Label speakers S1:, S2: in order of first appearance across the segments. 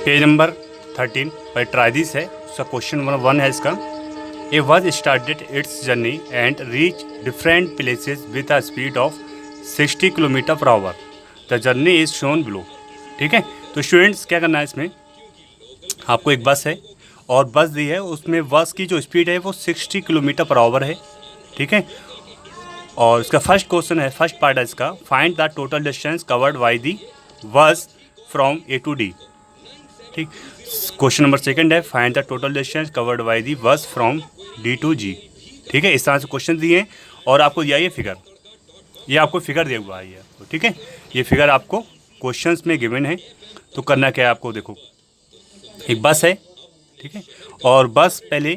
S1: Page number 13 पर try this है। उसका क्वेश्चन नंबर 1 है इसका। ए बस started it's journey and reach different places with a speed of 60 kilometre per hour. The journey is shown below. ठीक है, तो स्टूडेंट्स क्या करना है इसमें, आपको एक बस है और बस दी है, उसमें बस की जो स्पीड है वो 60 किलोमीटर पर आवर है। ठीक है, और इसका फर्स्ट क्वेश्चन है, फर्स्ट पार्ट है इसका, find the total distance covered by the बस फ्रॉम ए टू डी। ठीक, क्वेश्चन नंबर सेकंड है, find the total distance covered by the बस फ्रॉम डी टू जी। ठीक है, इस तरह से क्वेश्चन दिए हैं और आपको दिया ये फिगर, ये आपको फिगर दिया हुआ है ये आपको। ठीक है, ये फिगर आपको क्वेश्चंस में गिवन है। तो करना क्या है आपको, देखो एक बस है, ठीक है, और बस पहले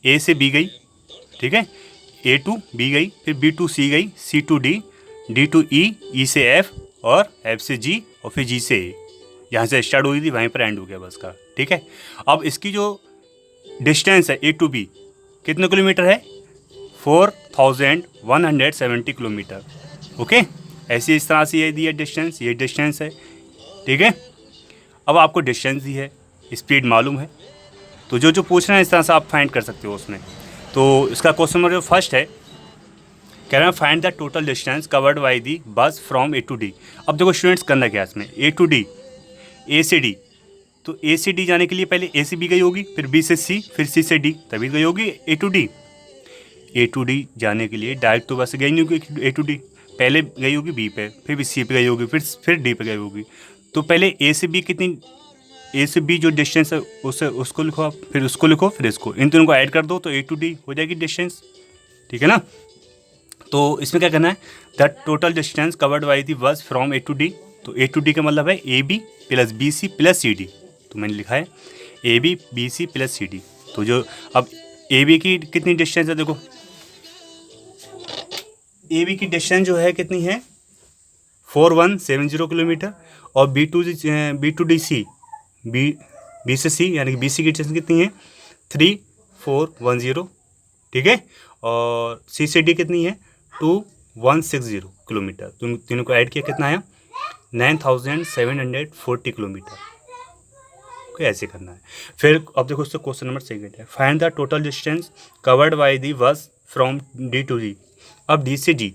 S1: ए से बी गई, ठीक है, ए टू बी गई, फिर बी टू सी गई, सी टू डी, डी टू ई, ई से एफ और एफ से जी और फिर जी से ए। यहाँ से स्टार्ट हुई थी वहीं पर एंड हो गया बस का। ठीक है, अब इसकी जो डिस्टेंस है ए टू बी कितने किलोमीटर है, 4170 किलोमीटर। ओके, ऐसे इस तरह से ये दिया डिस्टेंस, ये डिस्टेंस है। ठीक है, अब आपको डिस्टेंस दी है, स्पीड मालूम है, तो जो जो पूछना है इस तरह से आप फाइंड कर सकते हो उसमें। तो इसका क्वेश्चन नंबर जो फर्स्ट है, कह रहे हैं find the total distance covered by the बस फ्रॉम ए टू डी। अब देखो स्टूडेंट्स करना क्या है इसमें, ए टू डी, ए से डी, तो ए से डी जाने के लिए पहले ए से बी गई होगी, फिर बी से सी, फिर सी से डी, तभी गई होगी A to D. A to D जाने के लिए डायरेक्ट तो बस गई नहीं होगी ए टू डी, पहले गई होगी बी पे, फिर भी सी पे गई होगी, फिर डी पे गई होगी। तो पहले ए से बी कितनी, ए से बी जो डिस्टेंस है उसे उसको लिखो आप, फिर उसको लिखो, फिर इसको, इन दोनों को ऐड कर दो तो ए टू डी हो जाएगी डिस्टेंस। ठीक है ना, तो इसमें क्या करना है, the total distance covered by the बस फ्रॉम ए टू डी। तो ए टू डी का मतलब है A B plus B C plus C D, तो मैंने लिखा है A B B C plus C D. तो जो अब ए बी की कितनी डिस्टेंस है, देखो ए बी की डिस्टेंस जो है कितनी है 4170 किलोमीटर, और B to D C, B से सी यानी कि बी सी की डिस्टेंस कितनी है 3410। ठीक है, और सी से डी कितनी है 2160 किलोमीटर। तुम तीनों को ऐड किया कितना आया 9740 किलोमीटर। ओके, ऐसे करना है। फिर अब देखो उससे क्वेश्चन नंबर सेकंड है, find the total distance covered by the बस फ्रॉम डी टू जी। अब डी से जी,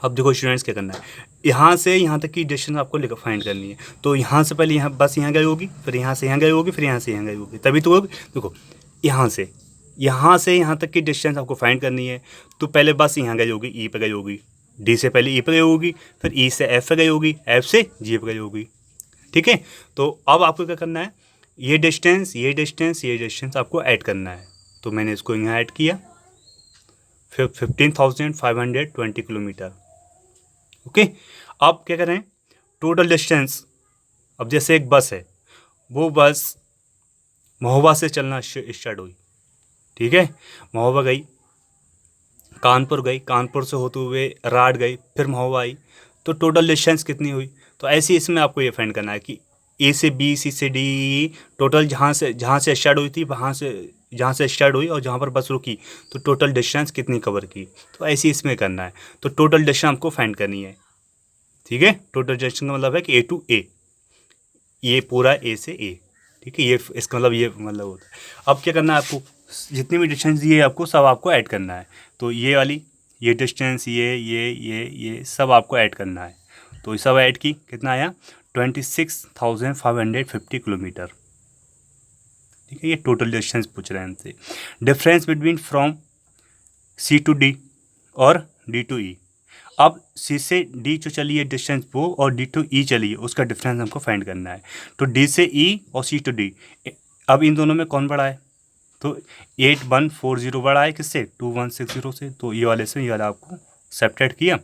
S1: अब देखो स्टूडेंट्स क्या करना है, यहाँ से यहाँ तक की डिस्टेंस आपको फाइंड करनी है। तो यहाँ से पहले यहाँ बस यहाँ गई होगी, फिर यहाँ से यहाँ गई होगी, फिर यहाँ से यहाँ गई होगी, तभी तो देखो यहाँ से यहाँ तक की डिस्टेंस आपको फाइंड करनी है। तो पहले बस यहाँ गई होगी, ई पे गई होगी, डी से पहले ई पे गई होगी, फिर ई से एफ पे गई होगी, एफ से जी पे गई होगी। ठीक है, तो अब आपको क्या करना है, ये डिस्टेंस ये डिस्टेंस ये डिस्टेंस आपको ऐड करना है। तो मैंने इसको यहाँ ऐड किया, फिर 15,520 किलोमीटर। ओके, अब क्या करें, टोटल डिस्टेंस, अब जैसे एक बस है, वो बस महोबा से चलना स्टार्ट हुई। ठीक है, महोबा गई, कानपुर गई, कानपुर से होते हुए राड गई, फिर महोबा आई, तो टोटल डिस्टेंस कितनी हुई। तो ऐसे इसमें आपको ये फाइंड करना है कि ए से बी, सी से डी, टोटल जहाँ से स्टार्ट हुई थी, जहाँ से स्टार्ट हुई और जहाँ पर बस रुकी, तो टोटल डिस्टेंस कितनी कवर की। तो ऐसे इसमें करना है, तो टोटल डिस्टेंस आपको फाइंड करनी है। ठीक है, टोटल डिस्टेंस का मतलब है कि ए टू ए, ये पूरा ए से ए। ठीक है, ये इसका मतलब ये मतलब होता है। अब क्या करना है आपको, जितनी भी डिस्टेंस दिए आपको सब आपको ऐड करना है। तो ये वाली, ये डिस्टेंस, ये सब आपको ऐड करना है। तो ये सब ऐड की कितना आया 26,550 किलोमीटर। ठीक है, ये टोटल डिस्टेंस पूछ रहे हैं हमसे। Difference between from C to D और डी टू ई। अब सी से डी जो चली है डिस्टेंस वो, और डी टू ई चली है उसका डिफरेंस हमको फाइंड करना है। तो डी से ई और सी टू डी, अब इन दोनों में कौन बड़ा है, तो 8140 बड़ा है किससे 2160 से। तो ये वाले से ये वाला आपको सेपरेट किया।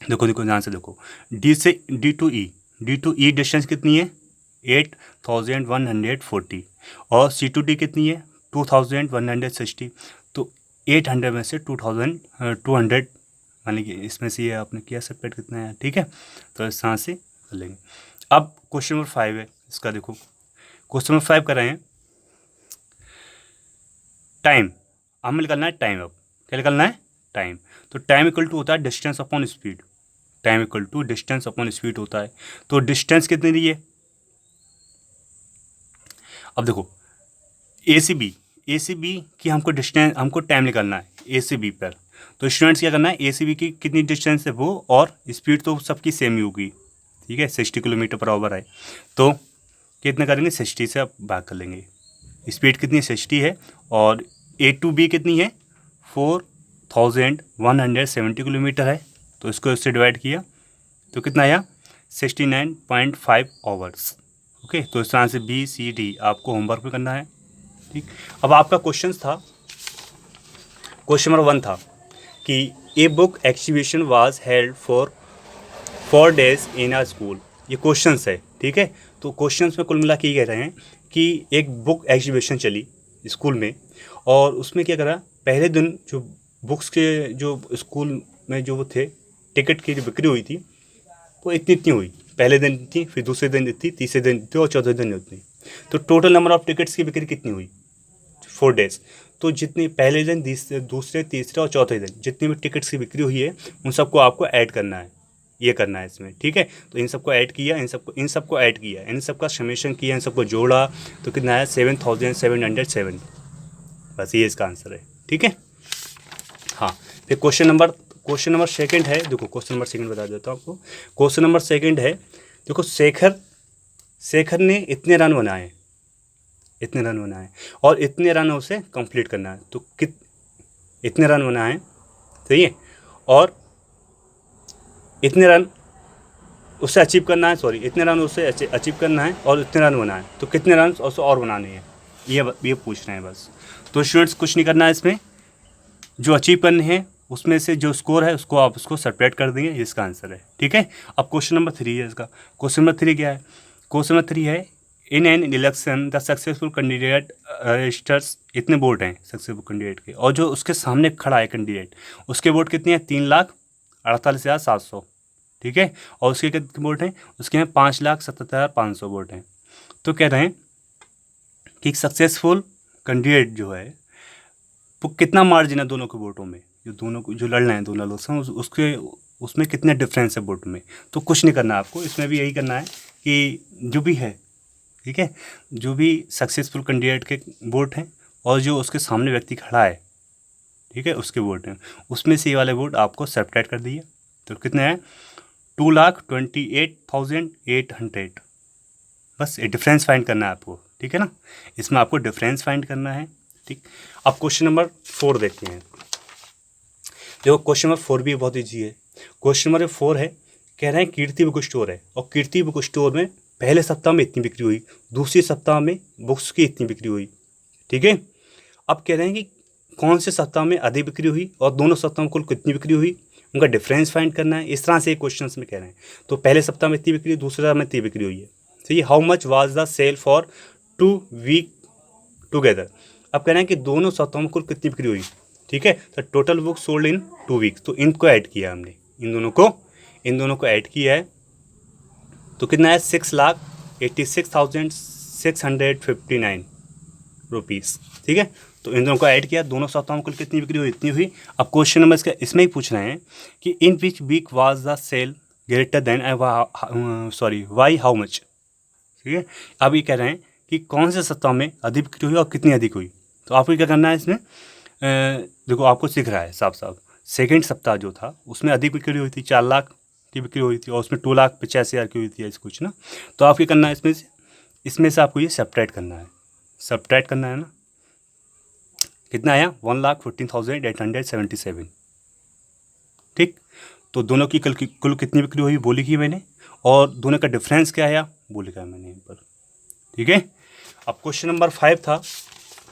S1: देखो ध्यान से देखो, डी से डी टू ई डिस्टेंस कितनी है 8140, और सी टू डी कितनी है 2160। तो 800 में से 200 यानी कि इसमें से ये आपने किया सेपरेट कितना है। ठीक है, तो इस तरह से कर लेंगे। अब क्वेश्चन नंबर 5 है इसका, देखो क्वेश्चन नंबर 5 कर रहे हैं, टाइम हमें निकालना है। टाइम, अब क्या निकालना है टाइम। तो टाइम इक्वल टू होता है distance upon speed, time equal to distance upon speed होता है। तो डिस्टेंस कितनी दी है अब देखो ए सी बी की हमको डिस्टेंस, हमको टाइम निकालना है ए सी बी पर। तो स्टूडेंट्स क्या करना है, ए सी बी की कितनी डिस्टेंस है वो, और स्पीड तो सबकी सेम ही होगी, ठीक है, 60 किलोमीटर पर आवर है। तो कितना करेंगे, 60 से आप भाग कर लेंगे। स्पीड कितनी 60 है, और ए टू बी कितनी है, 4170 किलोमीटर है। तो इसको इससे डिवाइड किया तो कितना आया, 69.5 आवर्स। ओके, तो इस तरह से बी सी डी आपको होमवर्क में करना है, ठीक। अब आपका क्वेश्चन था, क्वेश्चन नंबर 1 था कि a book exhibition was held for 4 days in a school. ये क्वेश्चंस है, ठीक है। तो क्वेश्चंस में कुल मिला के ये कह रहे हैं कि एक बुक एग्जीबिशन चली स्कूल में, और उसमें क्या करा, पहले दिन जो बुक्स के जो स्कूल में जो वो थे, टिकट की जो बिक्री हुई थी वो इतनी हुई। पहले दिन थी, फिर दूसरे दिन इतनी, तीसरे दिन इतनी, और चौथे दिन उतनी। तो टोटल नंबर ऑफ टिकट्स की बिक्री कितनी हुई, 4 days। तो जितनी पहले दिन, दूसरे, तीसरे और चौथे दिन जितनी भी टिकट्स की बिक्री हुई है, उन सबको आपको ऐड करना है, ये करना है इसमें, ठीक है। तो इन सबको ऐड किया, इन सबको ऐड किया, इन सबका समेशन किया, इन सबको जोड़ा, तो कितना आया, 7707। बस ये इसका आंसर है, ठीक है। हाँ, फिर क्वेश्चन नंबर सेकंड है, देखो क्वेश्चन नंबर सेकंड बता देता हूँ आपको। क्वेश्चन नंबर सेकंड है, देखो शेखर ने इतने रन बनाए और इतने रन उसे कंप्लीट करना है। तो इतने रन बनाए, सही है, और इतने रन उसे अचीव करना है, इतने रन उसे अचीव करना है, और इतने रन बनाए, तो कितने रन उसे और बनाने हैं, ये पूछ रहे हैं बस। तो स्टूडेंट्स कुछ नहीं करना है इसमें, जो अचीव करने हैं उसमें से जो स्कोर है उसको आप उसको सेपरेट कर देंगे, ये इसका आंसर है, ठीक है। अब क्वेश्चन नंबर 3 है इसका। क्वेश्चन नंबर 3 क्या है, क्वेश्चन नंबर 3 है, in an election the successful candidate registers, इतने वोट हैं सक्सेसफुल कैंडिडेट के, और जो उसके सामने खड़ा है कैंडिडेट, उसके वोट कितने हैं, 3,48,700, ठीक है। और उसके कितने वोट हैं, उसके हैं 5,77,500 वोट हैं। तो कह रहे हैं कि सक्सेसफुल कैंडिडेट जो है वो कितना मार्जिन है दोनों के वोटों में, जो लड़ रहे हैं दोनों लोग हैं, उसके उसमें कितने डिफरेंस है वोट में। तो कुछ नहीं करना आपको, इसमें भी यही करना है कि जो भी है, ठीक है, जो भी सक्सेसफुल कैंडिडेट के वोट हैं और जो उसके सामने व्यक्ति खड़ा है, ठीक है, उसके वोट हैं, उसमें से ये वाले वोट आपको सब्ट्रैक्ट कर दिए। तो कितने हैं, 2,28,800। बस ये डिफरेंस फाइंड करना है आपको, ठीक है ना, इसमें आपको डिफरेंस फाइंड करना है, ठीक। अब क्वेश्चन नंबर 4 देखते हैं। देखो क्वेश्चन नंबर 4 भी बहुत ईजी है। क्वेश्चन नंबर 4 है, कह रहे हैं कीर्ति बुक स्टोर है, और कीर्ति बुक स्टोर में पहले सप्ताह में इतनी बिक्री हुई, दूसरे सप्ताह में बुक्स की इतनी बिक्री हुई, ठीक है। अब कह रहे हैं कि कौन से सप्ताह में अधिक बिक्री हुई और दोनों सप्ताह में कुल कितनी बिक्री हुई, उनका डिफरेंस फाइंड करना है। इस तरह से क्वेश्चन में कह रहे हैं। तो पहले सप्ताह में इतनी बिक्री, दूसरे सप्ताह में इतनी बिक्री हुई है, सही। How much was the sale for 2 week together. अब कह रहे हैं कि दोनों सप्ताह में कुल कितनी बिक्री हुई, ठीक है। तो total book sold in 2 weeks. तो इनको ऐड किया हमने, इन दोनों को ऐड किया है। तो कितना है, 6,86,659 रुपीज़, ठीक है। तो इन दोनों को ऐड किया, दोनों सप्ताह में कुल कितनी बिक्री हुई, इतनी हुई। अब क्वेश्चन नंबर इसमें ही पूछ रहे हैं कि in which week was the sale greater than Y how much, ठीक है। अब ये कह रहे हैं कि कौन से सप्ताह में अधिक बिक्री हुई और कितनी अधिक हुई। तो आपको क्या करना है इसमें, देखो आपको दिख रहा है साफ साफ, सेकेंड सप्ताह जो था उसमें अधिक बिक्री हुई थी, 4 लाख की बिक्री हुई थी, और उसमें 2,85,000 की हुई थी, ऐसे कुछ ना। तो आपको करना है इसमें से आपको ये सब्ट्रैक्ट करना है ना। कितना आया, 1,14,877, ठीक। तो दोनों की कुल कितनी बिक्री हुई वो लिखी मैंने, और दोनों का डिफरेंस क्या आया वो लिखा है मैंने यहाँ पर, ठीक है। अब क्वेश्चन नंबर 5 था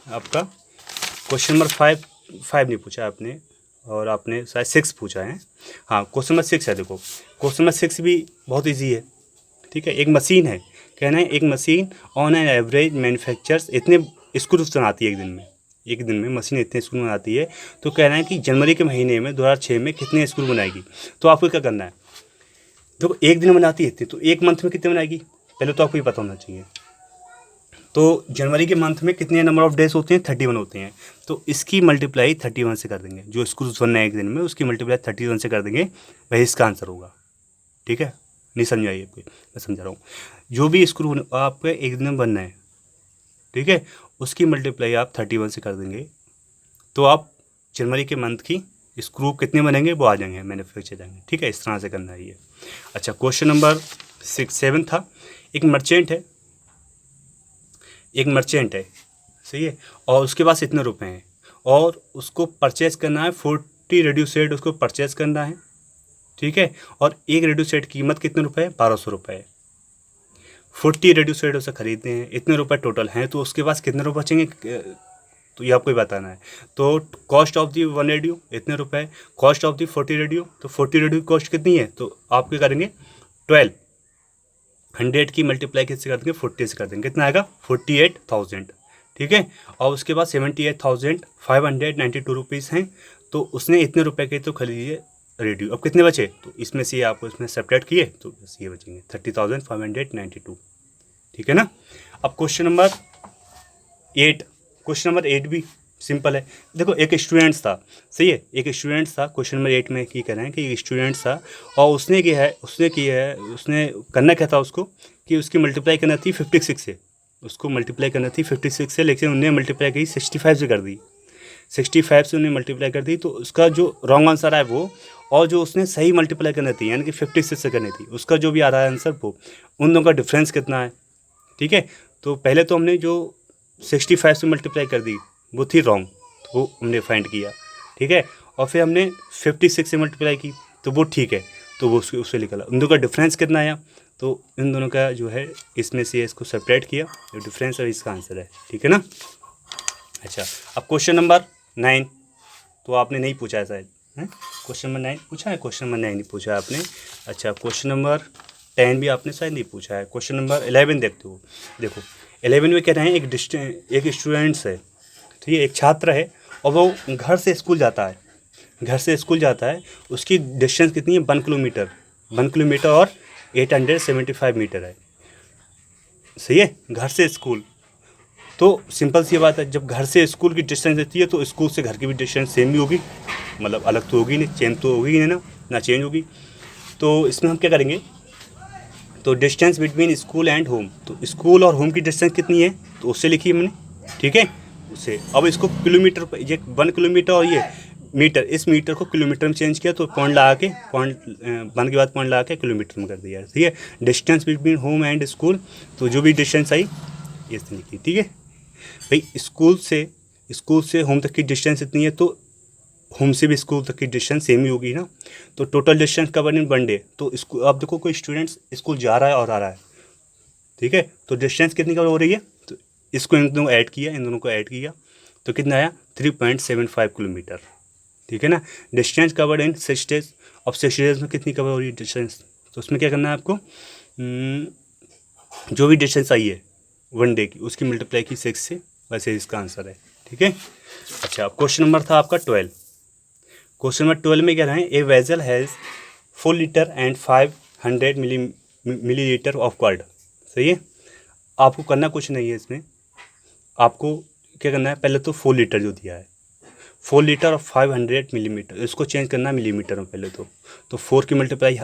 S1: आपका। क्वेश्चन नंबर 5 नहीं पूछा आपने, और आपने शायद 6 पूछा है। हाँ, क्वेश्चन नंबर 6 है। देखो क्वेश्चन नंबर 6 भी बहुत ईजी है, ठीक है। एक मशीन है, कहना है एक machine on an average manufactures इतने स्क्रूज बनाती है एक दिन में मशीन इतने स्क्रू बनाती है। तो कह रहे हैं कि जनवरी के महीने में 2006 में कितने स्क्रू बनाएगी। तो आपको क्या करना है, देखो एक दिन बनाती है इतने, तो एक मंथ में कितने बनाएगी, पहले तो आपको ये पता होना चाहिए। तो जनवरी के मंथ में कितने नंबर ऑफ डेज होते हैं, 31 होते हैं। तो इसकी मल्टीप्लाई 31 से कर देंगे, जो स्क्रूज बनना है एक दिन में उसकी मल्टीप्लाई 31 से कर देंगे, वही इसका आंसर होगा, ठीक है। नहीं समझाइए, मैं समझा रहा हूँ। जो भी स्क्रू आपको एक दिन में बनना है, ठीक है, उसकी मल्टीप्लाई आप 31 से कर देंगे तो आप जनवरी के मंथ की स्क्रू कितने बनेंगे वो आ जाएंगे, मैन्युफैक्चर जाएंगे। ठीक है, इस तरह से करना है ये। अच्छा, क्वेश्चन नंबर 7 था। एक मर्चेंट है, सही है, और उसके पास इतने रुपए हैं और उसको परचेज करना है 40 रेडियो सेट, उसको परचेज करना है। ठीक है, और एक रेडियो सेट की कीमत कितने रुपए है? 1200 रुपये है। 40 रेडियो सेट उसे खरीदते हैं, इतने रुपए टोटल हैं, तो उसके पास कितने रुपये बचेंगे तो ये आपको ही बताना है। तो कॉस्ट ऑफ दी 1 रेडियो इतने रुपए, कॉस्ट ऑफ दी 40 रेडियो, तो 40 रेडियो की कॉस्ट कितनी है? तो आप क्या करेंगे 1200 की मल्टीप्लाई किससे कर देंगे? 40 से कर देंगे, कितना आएगा? 48,000। ठीक है, और उसके बाद 78,592 रुपीज़ हैं, तो उसने इतने रुपए के तो खरीदिए रेडियो। अब कितने बचे? तो इसमें से आपको इसमें सेपरेट किए तो बस ये बचेंगे 30,592। ठीक है ना। अब क्वेश्चन नंबर 8 भी सिंपल है। देखो, एक स्टूडेंट्स था, सही है, एक स्टूडेंट्स था। क्वेश्चन नंबर 8 में क्या कह रहे हैं कि एक स्टूडेंट्स था और उसने करना क्या था उसको कि उसकी मल्टीप्लाई करना थी 56 से, उसको मल्टीप्लाई करना थी 56 से, लेकिन उन्हें मल्टीप्लाई की 65 से कर दी। 65 से उन्हें मल्टीप्लाई कर दी, तो उसका जो रॉन्ग आंसर है वो, और जो उसने सही मल्टीप्लाई करनी थी यानी कि 56 से करनी थी, उसका जो भी आ रहा है आंसर वो, उन दोनों का डिफरेंस कितना है। ठीक है, तो पहले तो हमने जो 65 से मल्टीप्लाई कर दी वो थी रॉन्ग, तो वो हमने फाइंड किया। ठीक है, और फिर हमने 56 से मल्टीप्लाई की तो वो ठीक है, तो वो उससे निकला। उन दोनों का डिफरेंस कितना आया, तो इन दोनों का जो है इसमें से इसको सेपरेट किया, जो डिफरेंस है इसका आंसर है। ठीक है ना। अच्छा, अब क्वेश्चन नंबर 9 तो आपने नहीं पूछा है शायद, है क्वेश्चन नंबर 9 पूछा है? क्वेश्चन नंबर 9 नहीं पूछा है आपने। अच्छा, क्वेश्चन नंबर 10 भी आपने शायद नहीं पूछा है। क्वेश्चन नंबर 11 देखते हो। देखो 11 में कह रहे हैं एक स्टूडेंट्स है, ठीक है, एक छात्र है और वो घर से स्कूल जाता है। उसकी डिस्टेंस कितनी है? 1 किलोमीटर, 1 किलोमीटर और 875 मीटर है, सही है, घर से स्कूल। तो सिंपल सी बात है, जब घर से स्कूल की डिस्टेंस रहती है तो स्कूल से घर की भी डिस्टेंस सेम ही होगी, मतलब अलग तो होगी नहीं, चेंज तो होगी नहीं ना चेंज होगी। तो इसमें हम क्या करेंगे, तो distance between school and home, तो स्कूल और होम की डिस्टेंस कितनी है तो उससे लिखी हमने। ठीक है, उससे अब इसको किलोमीटर पर, ये 1 किलोमीटर और ये मीटर, इस मीटर को किलोमीटर में चेंज किया, तो पॉइंट लगा के वन के बाद पॉइंट लगा के किलोमीटर में कर दिया। ठीक है, distance between home and school, तो जो भी डिस्टेंस आई ये लिखी। ठीक है भाई, स्कूल से होम तक की डिस्टेंस इतनी है, तो होम से भी स्कूल तक की डिस्टेंस सेम ही होगी ना। तो total distance cover in 1 day, तो स्कूल, आप देखो कोई स्टूडेंट्स स्कूल जा रहा है और आ रहा है, ठीक है, तो डिस्टेंस कितनी कवर हो रही है, तो इसको इन दोनों को ऐड किया तो कितना आया? 3.75 किलोमीटर। ठीक है ना। डिस्टेंस कवर्ड इन 6 डेज, अब 6 डेज में कितनी कवर हो रही है डिस्टेंस, तो उसमें क्या करना है आपको, जो भी डिस्टेंस आई है 1 डे की, उसकी मल्टीप्लाई की 6 से, वैसे इसका आंसर है। ठीक है। अच्छा, क्वेश्चन नंबर था आपका 12। क्वेश्चन नंबर 12 में क्या रहा है, a vessel has 4 litre and 500 millilitre of curd, सही है। आपको करना कुछ नहीं है इसमें, आपको क्या करना है, पहले तो 4 लीटर जो दिया है, 4 लीटर और 500 मिलीमीटर, इसको चेंज करना है मिलीमीटर में पहले तो 4 की मल्टीप्लाई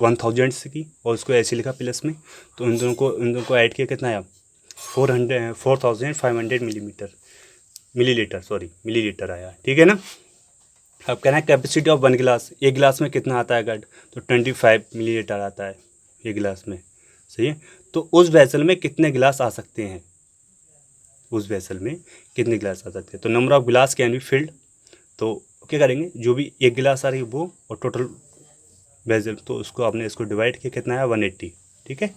S1: 1000 से की और उसको ऐसे लिखा प्लस में, तो इन दोनों को ऐड किया, कितना आया? 4500 मिलीलीटर आया। ठीक है ना। अब कहना है कैपेसिटी ऑफ 1 गिलास, एक गिलास में कितना आता है कर्ड, तो 25 मिलीलीटर आता है एक गिलास में, सही है। तो उस वेसल में कितने गिलास आ सकते हैं, तो नंबर ऑफ गिलास कैन बी फिल्ड, तो क्या करेंगे, जो भी एक गिलास आ रही है वो, और टोटल वेसल, तो उसको आपने इसको डिवाइड किया, कितना है? 180। ठीक है,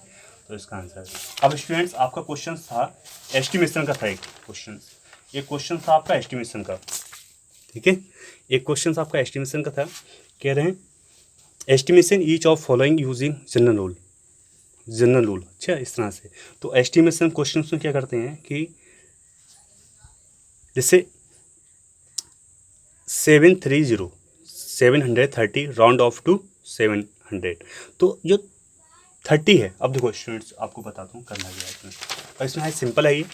S1: तो इसका आंसर है। अब स्टूडेंट्स आपका क्वेश्चन था एस्टिमेशन का, था एक क्वेश्चन था आपका एस्टिमेशन का। ठीक है, एक क्वेश्चन आपका एस्टिमेशन का था, कह रहे हैं estimation each of following using general rule. अच्छा, इस तरह से, तो एस्टिमेशन क्वेश्चन में क्या करते हैं कि जैसे 730 राउंड ऑफ टू 700, तो जो 30 है, अब देखो स्टूडेंट्स आपको बताता हूँ करना क्या है इसमें, और इसमें है सिंपल है ये,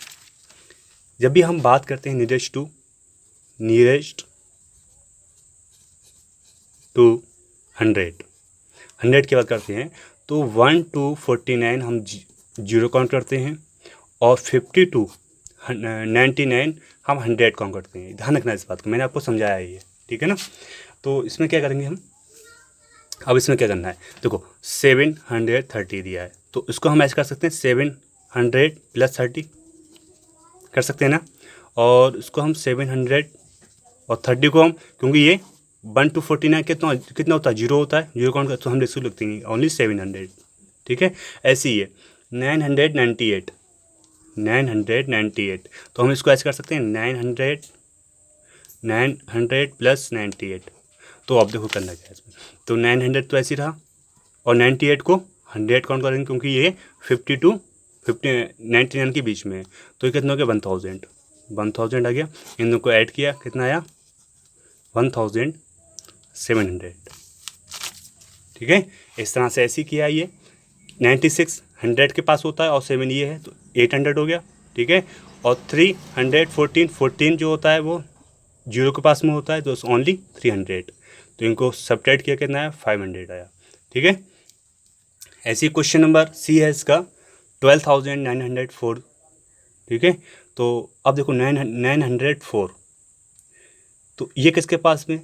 S1: जब भी हम बात करते हैं नियरेस्ट टू 100 की बात करते हैं, तो 1 to 49 हम 0 काउंट करते हैं, और 52 99 हम 100 काउंट करते हैं, ध्यान रखना इस बात को, मैंने आपको समझाया है ये, ठीक है ना। तो इसमें क्या करेंगे हम, अब इसमें क्या करना है, देखो 730 दिया है, तो इसको हम ऐसे कर सकते हैं 700 + 30 कर सकते हैं ना, और इसको हम 700 और 30 को हम, क्योंकि ये 1 to 49 कितना कितना होता है, 0 होता है, 0 काउंट का, तो हम रेसिव लिखते हैं ओनली 700, ठीक है। ऐसे ही है 998 तो हम इसको ऐसे कर सकते हैं 900 + 98, तो आप देखो करना क्या है इसमें, तो 900 तो ऐसे ही रहा, और 98 को 100 काउंट करेंगे, क्योंकि ये 50 to 99 के बीच में है, तो ये कितना हो गया 1000 आ गया, इन दोनों को ऐड किया, कितना आया 1700, ठीक है। इस तरह से ऐसे ही किया, ये 96 100 के पास होता है और 7 ये है, तो 800 हो गया, ठीक है। और 314 जो होता है वो 0 के पास में होता है, तो ओनली 300, तो इनको सब्ट्रैक्ट किया, कितना आया 500 आया, ठीक है। ऐसी क्वेश्चन नंबर सी है इसका 12,904, ठीक है। तो अब देखो 904, तो ये किसके पास में,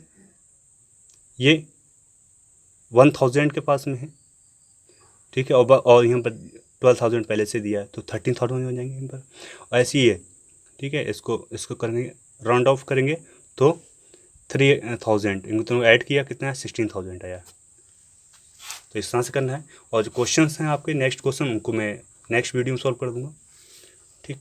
S1: ये 1000 के पास में है, ठीक है। और यहाँ पर 12,000 पहले से दिया है, तो 13,000 हो जाएंगे यहाँ पर, और ऐसे ही है, ठीक है। इसको करेंगे, राउंड ऑफ करेंगे, तो 3,000 इनको दोनों ऐड किया, कितना है 16,000 आया। तो इस तरह से करना है, और जो क्वेश्चन हैं आपके नेक्स्ट क्वेश्चन, उनको मैं नेक्स्ट वीडियो में सॉल्व कर दूंगा, ठीक।